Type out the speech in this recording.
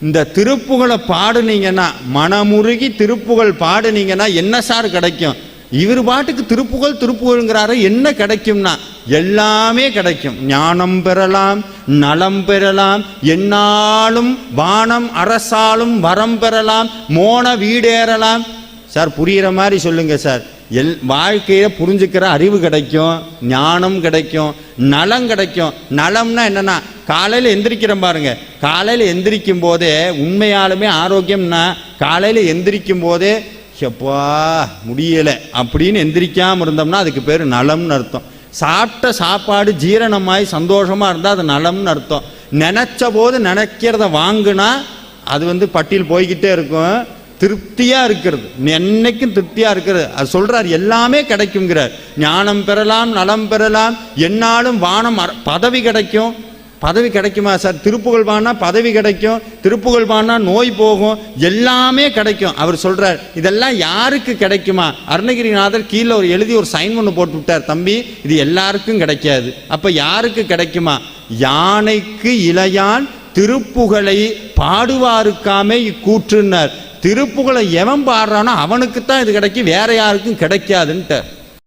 இந்த திருப்புகழை பாடுனீங்கன்னா, மனமுருகி திருப்புகழ் பாடுனீங்கன்னா என்ன சார் கிடைக்கும்? இவர் பாட்டுக்கு திருப்புகழ் திருப்புகழ்ங்கிறாரு, என்ன கிடைக்கும்னா எல்லாமே கிடைக்கும். ஞானம் பெறலாம், நலம் பெறலாம், என்னாலும் வானம் அரசாலும் வரம் பெறலாம், மோன வீடேறலாம். சார் புரிகிற மாதிரி சொல்லுங்க சார். வாழ்க்கையை புரிஞ்சுக்கிற அறிவு கிடைக்கும், ஞானம் கிடைக்கும், நலம் கிடைக்கும். நலம்னா என்னன்னா, காலையில் எந்திரிக்கிறோம் பாருங்க, காலையில் எந்திரிக்கும் போதே உண்மையாலுமே ஆரோக்கியம்னா காலையில் எந்திரிக்கும் போதே எப்பா முடியலை அப்படின்னு எந்திரிக்காமல் இருந்தோம்னா அதுக்கு பேர் நலம்னு அர்த்தம். சாப்பிட்ட சாப்பாடு ஜீரணமாய் சந்தோஷமாக இருந்தால் அது நலம்னு அர்த்தம். நினச்ச போது நினைக்கிறத வாங்கினா அது பட்டியல் போய்கிட்டே இருக்கும். திருப்தியாக இருக்கிறது, என்னைக்கும் திருப்தியாக இருக்கிறது. அது சொல்கிறார், எல்லாமே கிடைக்குங்கிறார். ஞானம் பெறலாம், நலம் பெறலாம், என்னாலும் வானம் பதவி கிடைக்கும். பதவி கிடைக்குமா சார்? திருப்புகழ் பாடினா பதவி கிடைக்கும், திருப்புகழ் பாடினா நோய் போகும், எல்லாமே கிடைக்கும். அவர் சொல்கிறார், இதெல்லாம் யாருக்கு கிடைக்குமா? அருணகிரிநாதர் கீழே ஒரு எழுதி ஒரு சைன் ஒன்று போட்டு விட்டார், தம்பி இது எல்லாருக்கும் கிடைக்காது. அப்போ யாருக்கு கிடைக்குமா? யானைக்கு இளையான் திருப்புகழை பாடுவாருக்காமே இக்கூற்றுன்னார். திருப்புகழை எவன் பாடுறானோ அவனுக்குத்தான் இது கிடைக்கும், வேற யாருக்கும் கிடைக்காதுன்ட்டு.